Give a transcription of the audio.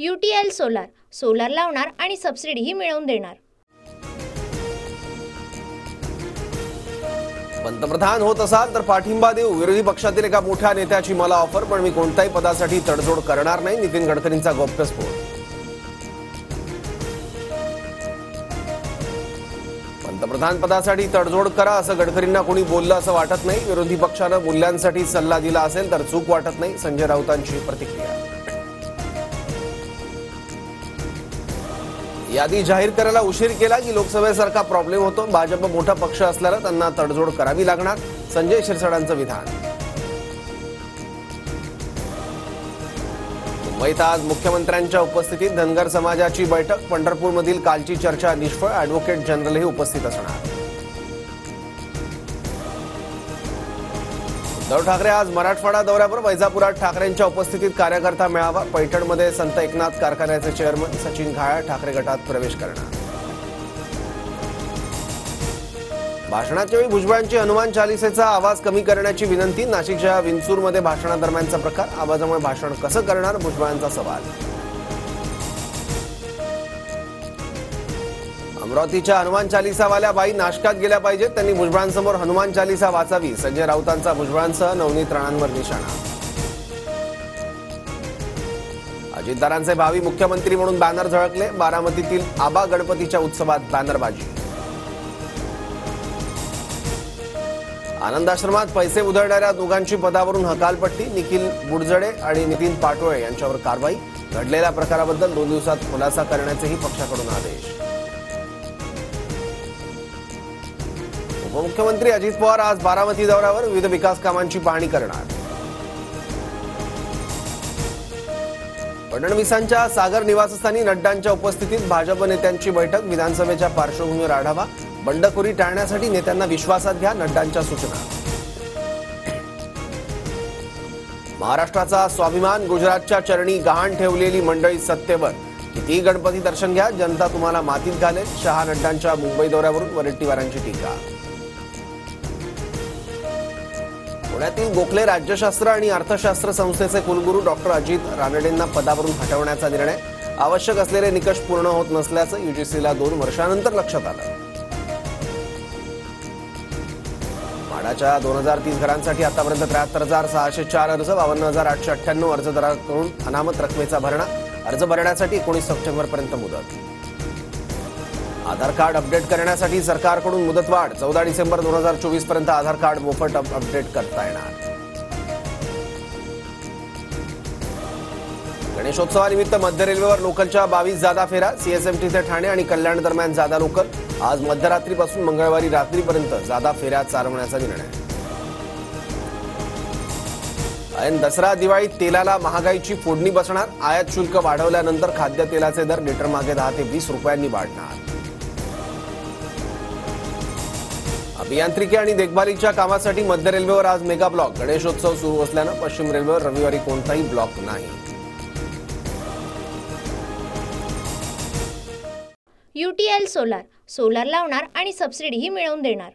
UTL solar, solar लावणार आणि सबसिडीही मिळवून देणार। पंतप्रधान होत असाल तर पाठिंबा देऊ, विरोधी पक्षातील एका मोठ्या नेत्याची मला ऑफर, पण मी कोणत्याही पदासाठी तडजोड करणार नाही, नितीन गडकरींचा गौप्यस्फोट। पंतप्रधान पदासाठी तडजोड करा असं गडकरींना कोणी बोललं असं वाटत नाही। विरोधी पक्षानं मूल्यांसाठी सल्ला दिला असेल तर चूक वाटत नाही, संजय राऊतांची प्रतिक्रिया। यादी जाहीर करायला उशीर केला की लोकसभेसारखा प्रॉब्लेम होतो। भाजप मोठा पक्ष असल्यानं त्यांना तडजोड करावी लागणार, संजय शिरसाटांचं विधान। मुंबईत आज मुख्यमंत्र्यांच्या उपस्थितीत धनगर समाजाची बैठक। पंढरपूरमधील कालची चर्चा निष्फळ, ॲडव्होकेट जनरलही उपस्थित असणार। उद्धव ठाकरे आज मराठवाडा दौऱ्यावर, वैजापुरात ठाकरेंच्या उपस्थितीत कार्यकर्ता मेळावा। पैठणमध्ये संत एकनाथ कारखान्याचे चेअरमन सचिन घाया ठाकरे गटात प्रवेश करणार। भाषणाच्या वेळी भुजबळांची हनुमान चालिसेचा आवाज कमी करण्याची विनंती। नाशिकच्या विंचूरमध्ये भाषणादरम्यानचा प्रकार, आवाजामुळे भाषण कसं करणार, भुजबळांचा सवाल। अमरावतीच्या हनुमान चालिसावाल्या बाई नाशकात गेल्या पाहिजेत, त्यांनी भुजबळांसमोर हनुमान चालिसा वाचावी। संजय राऊतांचा भुजबळांसह नवनीत राणांवर निशाणा। अजितदारांचे भावी मुख्यमंत्री म्हणून बॅनर झळकले, बारामतीतील आबा गणपतीच्या उत्सवात बॅनरबाजी। आनंदाश्रमात पैसे उधळणाऱ्या दोघांची पदावरून हकालपट्टी, निखिल बुडजडे आणि नितीन पाटोळे यांच्यावर कारवाई। घडलेल्या प्रकाराबद्दल 2 दिवसात खुलासा करण्याचेही पक्षाकडून आदेश। उपमुख्यमंत्री अजित पवार आज बारामती दौऱ्यावर, विविध विकास कामांची पाहणी करणार। फडणवीसांच्या सागर निवासस्थानी नड्डांच्या उपस्थितीत भाजप नेत्यांची बैठक। विधानसभेच्या पार्श्वभूमीवर आढावा, बंडखोरी टाळण्यासाठी नेत्यांना विश्वासात घ्या, नड्डांच्या सूचना। महाराष्ट्राचा स्वाभिमान गुजरातच्या चरणी गहाण ठेवलेली मंडळी सत्तेवर, कितीही गणपती दर्शन घ्या, जनता तुम्हाला मातीत घालेल। शहा नड्डांच्या मुंबई दौऱ्यावरून वडेट्टीवारांची टीका। पुण्यातील गोखले राज्यशास्त्र आणि अर्थशास्त्र संस्थेचे कुलगुरू डॉक्टर अजित रानडेंना पदावरून हटवण्याचा निर्णय। आवश्यक असलेले निकष पूर्ण होत नसल्याचं UGCला 2 वर्षांनंतर लक्षात आलं। म्हाडाच्या 2030 घरांसाठी आतापर्यंत 73,604 अर्ज, 52,898 अर्जदारांकडून अनामत रकमेचा भरणा। अर्ज भरण्यासाठी 19 सप्टेंबरपर्यंत मुदत। आधार कार्ड अपडेट करण्यासाठी सरकारकडून मुदतवाढ, 14 डिसेंबर 2024 पर्यंत आधार कार्ड मोफत अपडेट करता येणार। गणेशोत्सवानिमित्त मध्य रेल्वेवर लोकलच्या 22 जादा फेऱ्या, CSMT ते ठाणे आणि कल्याण दरम्यान जादा लोकल। आज मध्यरात्रीपासून मंगळवारी रात्रीपर्यंत जादा फेऱ्या चालवण्याचा निर्णय। ऐन दसरा दिवाळीत तेलाला महागाईची फोडणी बसणार, आयात शुल्क वाढवल्यानंतर खाद्यतेलाचे दर लिटर मागे 10 ते 20 रुपयांनी वाढणार। अभियांत्रिकी आणि देखभालीच्या कामासाठी मध्य रेल्वेवर आज मेगा ब्लॉक। गणेशोत्सव सुरू असल्यानं पश्चिम रेल्वेवर रविवारी कोणताही ब्लॉक नाही। UTL सोलार, सोलार लावणार आणि सबसिडीही मिळवून देणार।